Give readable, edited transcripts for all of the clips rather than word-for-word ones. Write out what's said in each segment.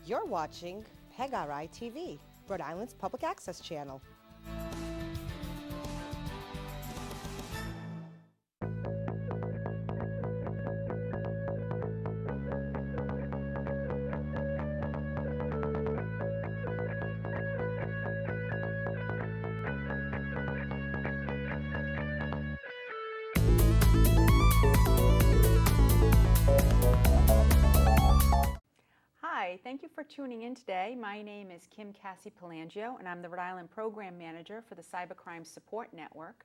You're watching PEGRI TV, Rhode Island's public access channel. Hi, thank you for tuning in today. My name is Casci-Palangio, and I'm the Rhode Island Program Manager for the Cybercrime Support Network.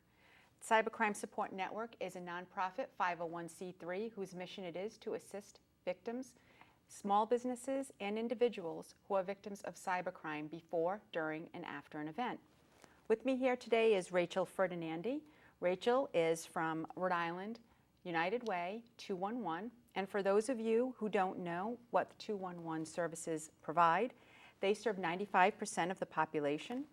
Cybercrime Support Network is a nonprofit 501c3 whose mission it is to assist victims, small businesses, and individuals who are victims of cybercrime before, during, and after an event. With me here today is Rachel Ferdinandi. Rachel is from Rhode Island, United Way 211. And for those of you who don't know what the 211 services provide, they serve 95% of the population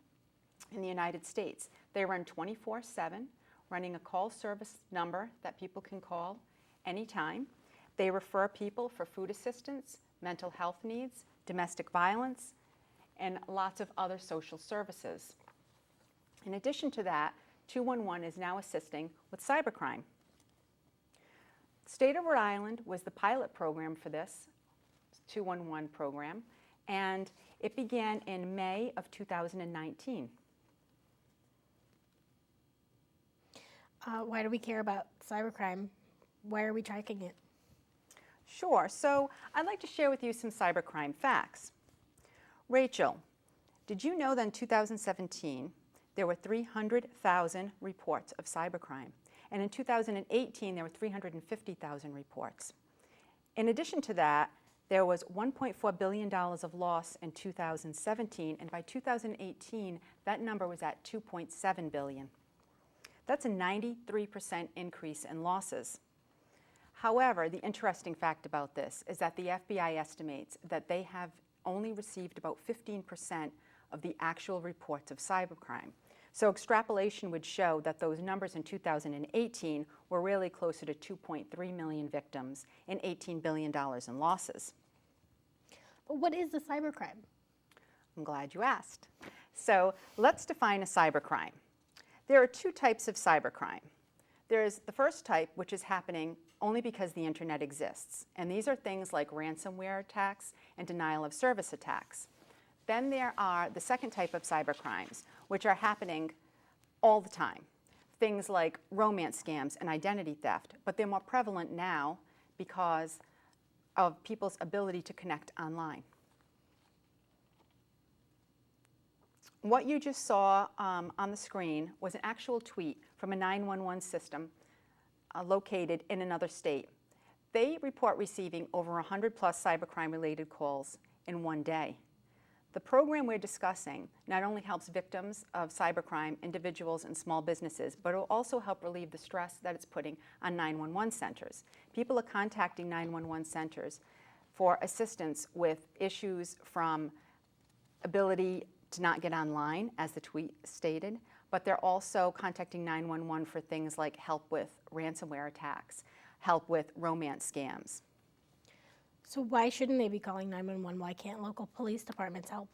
in the United States. They run 24/7, running a call service number that people can call anytime. They refer people for food assistance, mental health needs, domestic violence, and lots of other social services. In addition to that, 211 is now assisting with cybercrime. State of Rhode Island was the pilot program for this 211 program, and it began in May of 2019. Why do we care about cybercrime? Why are we tracking it? Sure, so I'd like to share with you some cybercrime facts. Rachel, did you know that in 2017 there were 300,000 reports of cybercrime? And in 2018, there were 350,000 reports. In addition to that, there was $1.4 billion of loss in 2017, and by 2018, that number was at $2.7 billion. That's a 93% increase in losses. However, the interesting fact about this is that the FBI estimates that they have only received about 15% of the actual reports of cybercrime. So extrapolation would show that those numbers in 2018 were really closer to 2.3 million victims and $18 billion in losses. But what is a cybercrime? I'm glad you asked. So let's define a cybercrime. There are two types of cybercrime. There's the first type, which is happening only because the internet exists. And these are things like ransomware attacks and denial of service attacks. Then there are the second type of cybercrimes, which are happening all the time. Things like romance scams and identity theft, but they're more prevalent now because of people's ability to connect online. What you just saw on the screen was an actual tweet from a 911 system located in another state. They report receiving over 100 plus cybercrime-related calls in one day. The program we're discussing not only helps victims of cybercrime, individuals, and small businesses, but it will also help relieve the stress that it's putting on 911 centers. People are contacting 911 centers for assistance with issues from ability to not get online, as the tweet stated, but they're also contacting 911 for things like help with ransomware attacks, help with romance scams. So why shouldn't they be calling 911? Why can't local police departments help?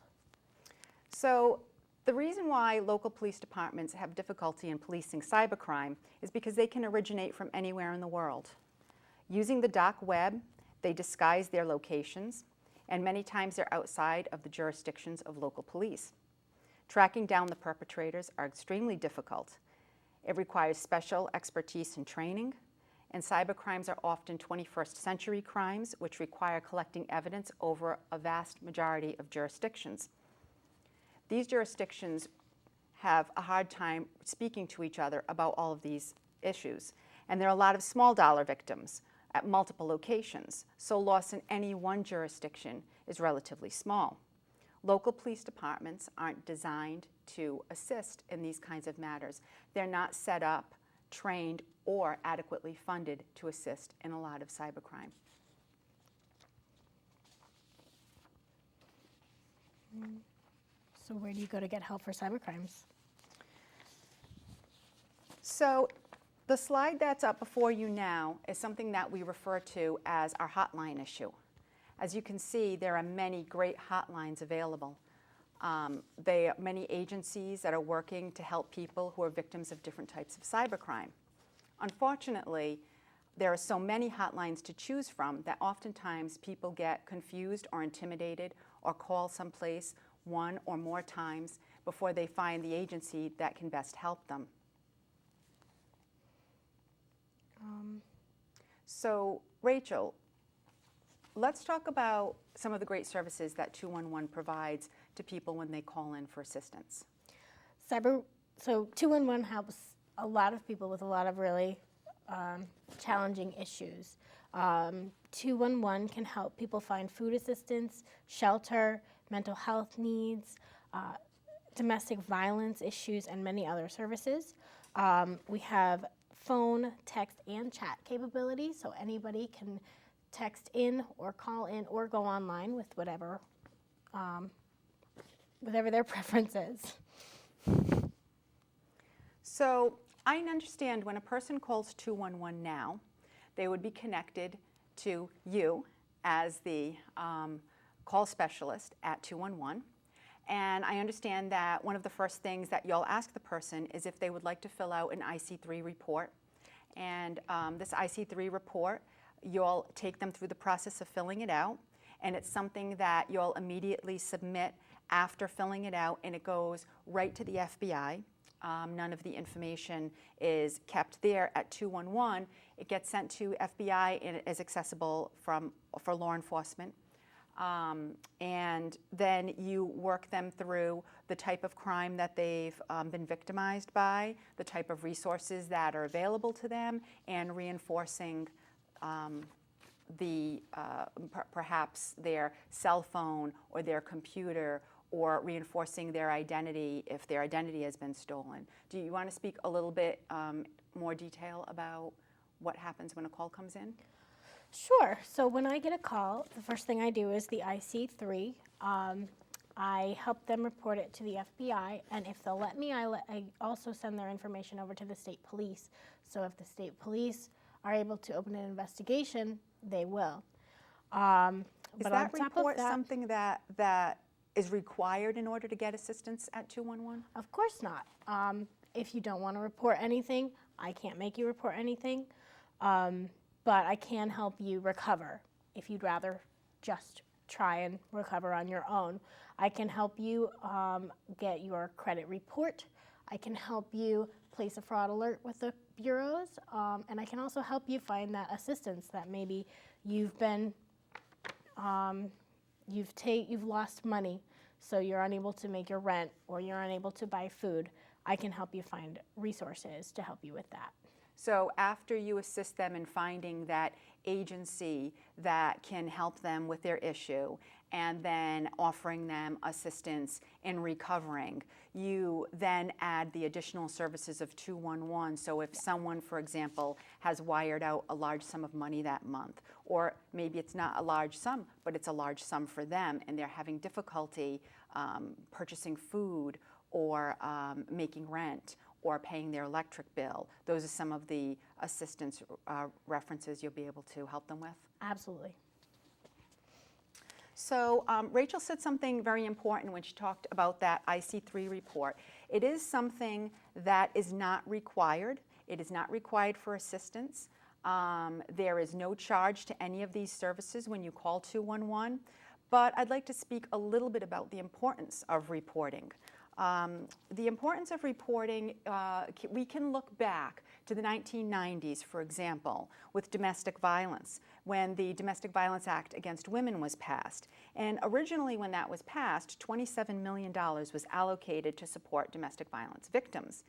So the reason why local police departments have difficulty in policing cybercrime is because they can originate from anywhere in the world. Using the dark web, they disguise their locations, and many times they're outside of the jurisdictions of local police. Tracking down the perpetrators are extremely difficult. It requires special expertise and training. And cybercrimes are often 21st century crimes, which require collecting evidence over a vast majority of jurisdictions. These jurisdictions have a hard time speaking to each other about all of these issues. And there are a lot of small dollar victims at multiple locations, so loss in any one jurisdiction is relatively small. Local police departments aren't designed to assist in these kinds of matters. They're not set up, trained, or adequately funded to assist in a lot of cybercrime. So where do you go to get help for cybercrimes? So the slide that's up before you now is something that we refer to as our hotline issue. As you can see, there are many great hotlines available. Many agencies that are working to help people who are victims of different types of cybercrime. Unfortunately, there are so many hotlines to choose from that oftentimes people get confused or intimidated or call someplace one or more times before they find the agency that can best help them. So, Rachel, let's talk about some of the great services that 211 provides to people when they call in for assistance. So 211 helps a lot of people with a lot of really challenging issues. 211 can help people find food assistance, shelter, mental health needs, domestic violence issues, and many other services. We have phone, text, and chat capabilities, so anybody can text in or call in or go online with whatever their preference is. So I understand when a person calls 211 now, they would be connected to you as the call specialist at 211. And I understand that one of the first things that you'll ask the person is if they would like to fill out an IC3 report. And this IC3 report, you'll take them through the process of filling it out. And it's something that you'll immediately submit after filling it out, and it goes right to the FBI. None of the information is kept there at 211. It gets sent to FBI and it is accessible for law enforcement. And then you work them through the type of crime that they've been victimized by, the type of resources that are available to them, and reinforcing perhaps their cell phone or their computer, or reinforcing their identity if their identity has been stolen. Do you want to speak a little bit more detail about what happens when a call comes in? Sure. So when I get a call, the first thing I do is the IC3. I help them report it to the FBI, and if they'll let me, I also send their information over to the state police. So if the state police are able to open an investigation, they will. Is that report something that is required in order to get assistance at 211? Of course not. If you don't want to report anything, I can't make you report anything. But I can help you recover if you'd rather just try and recover on your own. I can help you get your credit report. I can help you place a fraud alert with the bureaus, and I can also help you find that assistance that maybe you've lost money, so you're unable to make your rent or you're unable to buy food. I can help you find resources to help you with that. So after you assist them in finding that agency that can help them with their issue and then offering them assistance in recovering, you then add the additional services of 211. So if someone, for example, has wired out a large sum of money that month, or maybe it's not a large sum, but it's a large sum for them, and they're having difficulty purchasing food or making rent, or paying their electric bill. Those are some of the assistance references you'll be able to help them with? Absolutely. So Rachel said something very important when she talked about that IC3 report. It is something that is not required. It is not required for assistance. There is no charge to any of these services when you call 211. But I'd like to speak a little bit about the importance of reporting. The importance of reporting, we can look back to the 1990s, for example, with domestic violence, when the Domestic Violence Act against women was passed. And originally when that was passed, $27 million was allocated to support domestic violence victims.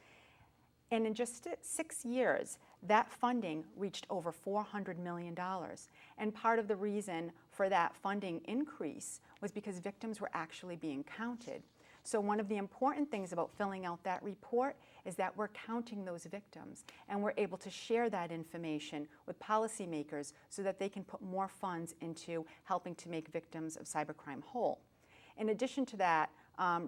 And in just 6 years, that funding reached over $400 million. And part of the reason for that funding increase was because victims were actually being counted. So one of the important things about filling out that report is that we're counting those victims, and we're able to share that information with policymakers so that they can put more funds into helping to make victims of cybercrime whole. In addition to that,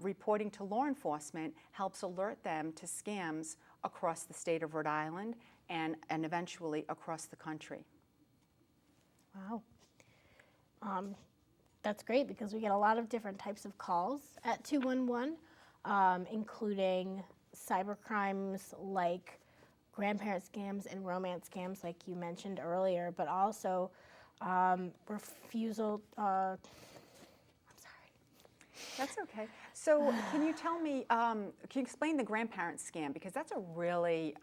reporting to law enforcement helps alert them to scams across the state of Rhode Island and eventually across the country. Wow. that's great because we get a lot of different types of calls at 211, including cybercrimes like grandparent scams and romance scams like you mentioned earlier, but also refusal, I'm sorry. That's okay. So can you tell me, can you explain the grandparent scam? Because that's a really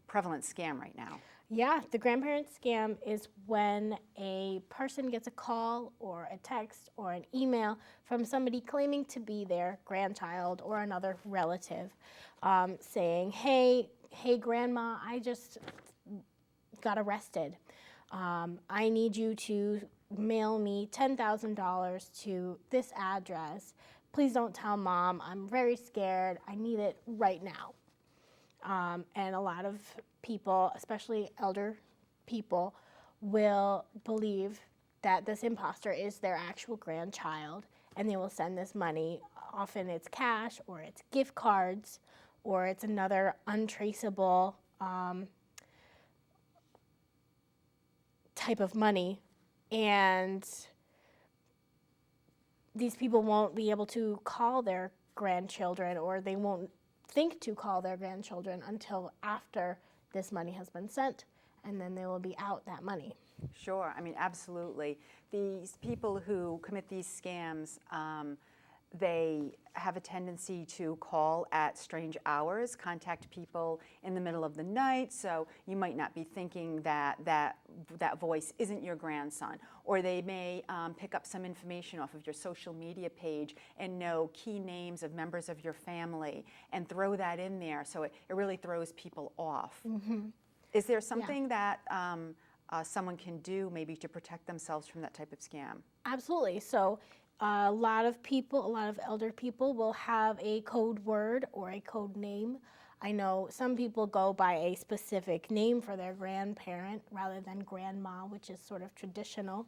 prevalent scam right now. Yeah, the grandparent scam is when a person gets a call or a text or an email from somebody claiming to be their grandchild or another relative, saying, hey, grandma, I just got arrested. I need you to mail me $10,000 to this address. Please don't tell mom. I'm very scared. I need it right now. And a lot of people, especially elder people, will believe that this imposter is their actual grandchild, and they will send this money. Often it's cash, or it's gift cards, or it's another untraceable type of money. And these people won't be able to call their grandchildren, or they won't think to call their grandchildren until after this money has been sent, and then they will be out that money. Sure, I mean, absolutely. These people who commit these scams, they have a tendency to call at strange hours, contact people in the middle of the night, so you might not be thinking that voice isn't your grandson. Or they may pick up some information off of your social media page and know key names of members of your family and throw that in there, so it really throws people off. Mm-hmm. Is there something that someone can do maybe to protect themselves from that type of scam? Absolutely. So a lot of elder people will have a code word or a code name. I know some people go by a specific name for their grandparent rather than grandma, which is sort of traditional.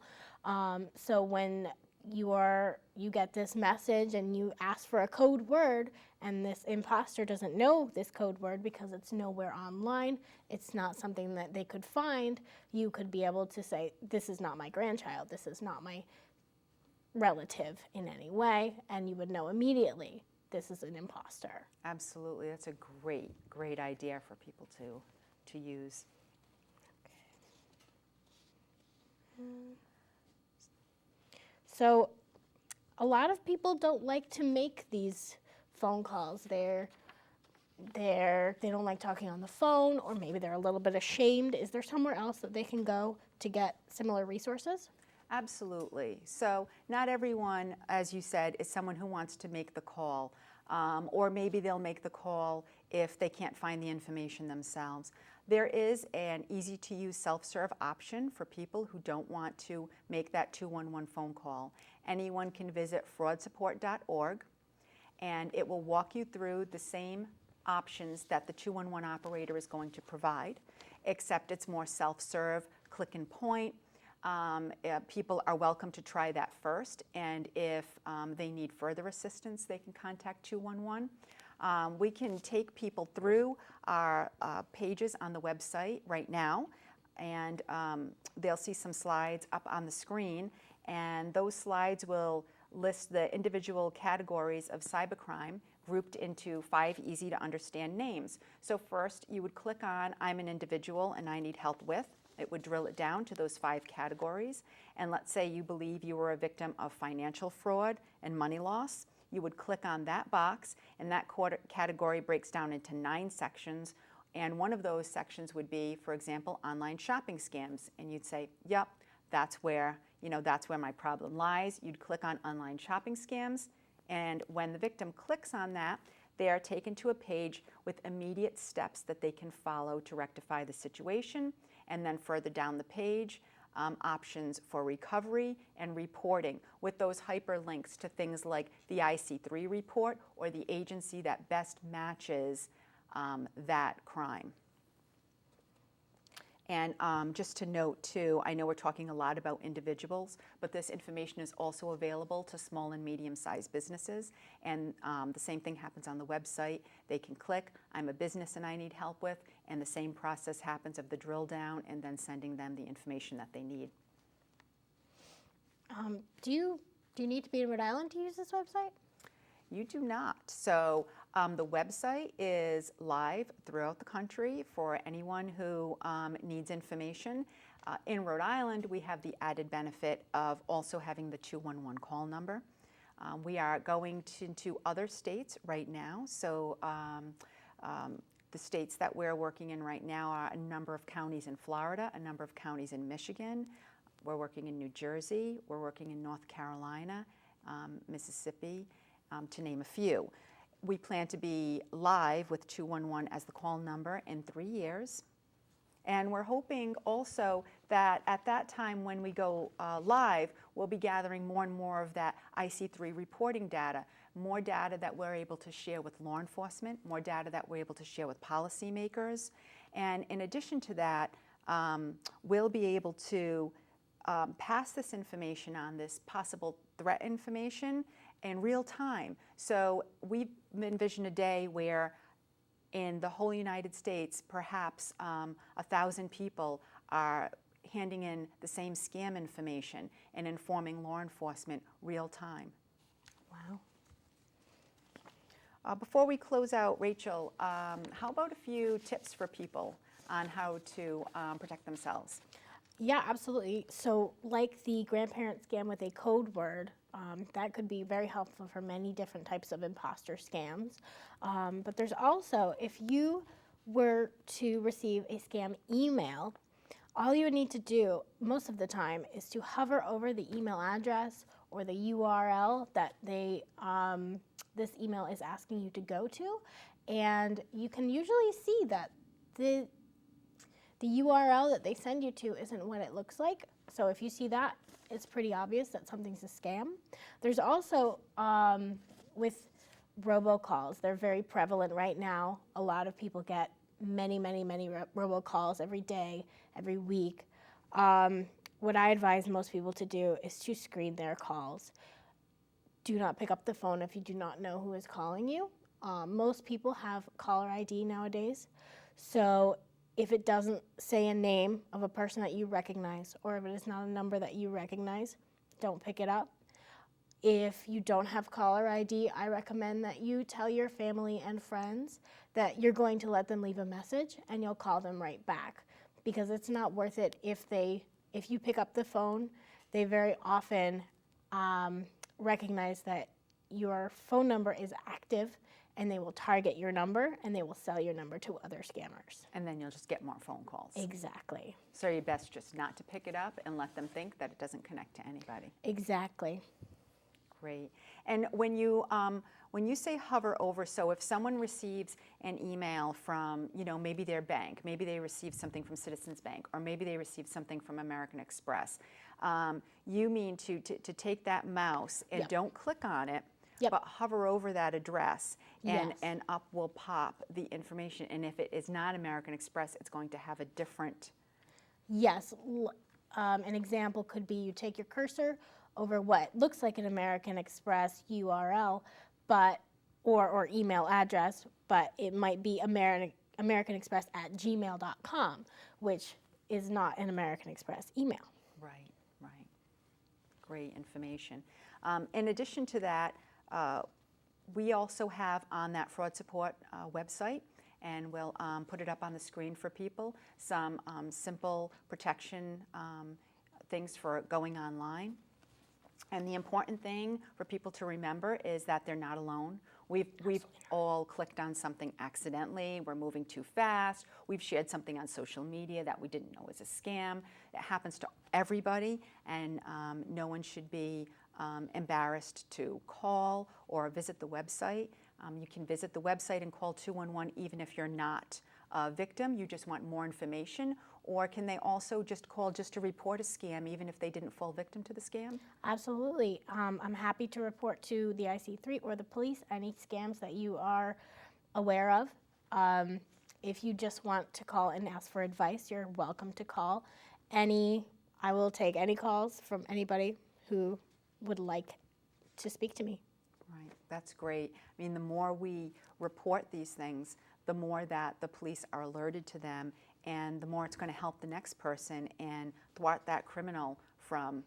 So when you get this message and you ask for a code word, and this imposter doesn't know this code word because it's nowhere online, it's not something that they could find, you could be able to say, this is not my grandchild, this is not my relative in any way, and you would know immediately this is an imposter. Absolutely, that's a great idea for people to use. So a lot of people don't like to make these phone calls. They don't like talking on the phone, or maybe they're a little bit ashamed. Is there somewhere else that they can go to get similar resources? Absolutely. So not everyone, as you said, is someone who wants to make the call, or maybe they'll make the call if they can't find the information themselves. There is an easy-to-use self-serve option for people who don't want to make that 211 phone call. Anyone can visit fraudsupport.org, and it will walk you through the same options that the 211 operator is going to provide, except it's more self-serve, click and point. People are welcome to try that first, and if they need further assistance, they can contact 211. We can take people through our pages on the website right now, and they'll see some slides up on the screen, and those slides will list the individual categories of cybercrime grouped into 5 easy-to-understand names. So first, you would click on I'm an individual and I need help with. It would drill it down to those 5 categories. And let's say you believe you were a victim of financial fraud and money loss. You would click on that box, and that category breaks down into 9 sections. And one of those sections would be, for example, online shopping scams. And you'd say, yep, that's where my problem lies. You'd click on online shopping scams. And when the victim clicks on that, they are taken to a page with immediate steps that they can follow to rectify the situation. And then further down the page, options for recovery and reporting with those hyperlinks to things like the IC3 report or the agency that best matches that crime. And just to note too, I know we're talking a lot about individuals, but this information is also available to small and medium-sized businesses. And the same thing happens on the website. They can click, I'm a business and I need help with, and the same process happens of the drill down and then sending them the information that they need. Do you need to be in Rhode Island to use this website? You do not. So the website is live throughout the country for anyone who needs information. In Rhode Island, we have the added benefit of also having the 211 call number. We are going to other states right now. So the states that we're working in right now are a number of counties in Florida, a number of counties in Michigan. We're working in New Jersey. We're working in North Carolina, Mississippi, to name a few. We plan to be live with 211 as the call number in 3 years. And we're hoping also that at that time when we go live, we'll be gathering more and more of that IC3 reporting data, more data that we're able to share with law enforcement, more data that we're able to share with policymakers. And in addition to that, we'll be able to pass this information on, this possible threat information, in real time. So we envision a day where in the whole United States, perhaps 1,000 people are handing in the same scam information and informing law enforcement real time. Wow. Before we close out, Rachel, how about a few tips for people on how to protect themselves? Yeah, absolutely. So like the grandparent scam with a code word, that could be very helpful for many different types of imposter scams. But there's also, if you were to receive a scam email, all you would need to do most of the time is to hover over the email address or the URL that this email is asking you to go to, and you can usually see that the URL that they send you to isn't what it looks like. So if you see that, it's pretty obvious that something's a scam. There's also, with robocalls, they're very prevalent right now. A lot of people get many robocalls every day, every week. What I advise most people to do is to screen their calls. Do not pick up the phone if you do not know who is calling you. Most people have caller ID nowadays. So if it doesn't say a name of a person that you recognize, or if it is not a number that you recognize, don't pick it up. If you don't have caller ID, I recommend that you tell your family and friends that you're going to let them leave a message and you'll call them right back, because it's not worth it if you pick up the phone. They very often recognize that your phone number is active, and they will target your number and they will sell your number to other scammers. And then you'll just get more phone calls. Exactly. So you're best just not to pick it up and let them think that it doesn't connect to anybody. Exactly. Great. And when you say hover over, so if someone receives an email from, maybe their bank, maybe they received something from Citizens Bank, or maybe they received something from American Express, you mean to take that mouse and Yep. don't click on it, Yep. but hover over that address, and, Yes. and up will pop the information. And if it is not American Express, it's going to have a different. Yes. An example could be you take your cursor over what looks like an American Express URL, or email address, but it might be americanexpress@gmail.com, which is not an American Express email. Right. Great information. In addition to that, we also have on that fraud support website, and we'll put it up on the screen for people, some simple protection things for going online. And the important thing for people to remember is that they're not alone. We've all clicked on something accidentally. We're moving too fast. We've shared something on social media that we didn't know was a scam. It happens to everybody, and no one should be embarrassed to call or visit the website. You can visit the website and call 211 even if you're not a victim, you just want more information, or can they also just call just to report a scam even if they didn't fall victim to the scam? Absolutely. I'm happy to report to the IC3 or the police any scams that you are aware of. If you just want to call and ask for advice, you're welcome to call. I will take any calls from anybody who would like to speak to me. Right, that's great. I mean, the more we report these things, the more that the police are alerted to them, and the more it's going to help the next person and thwart that criminal from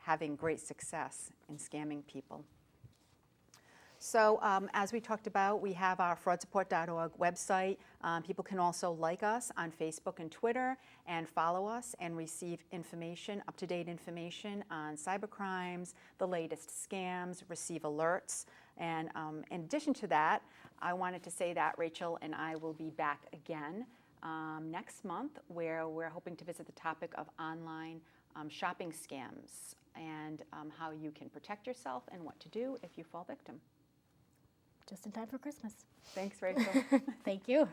having great success in scamming people. So as we talked about, we have our fraudsupport.org website. People can also like us on Facebook and Twitter and follow us and receive information, up-to-date information on cybercrimes, the latest scams, receive alerts. And in addition to that, I wanted to say that Rachel and I will be back again next month, where we're hoping to visit the topic of online shopping scams and how you can protect yourself and what to do if you fall victim. Just in time for Christmas. Thanks, Rachel. Thank you.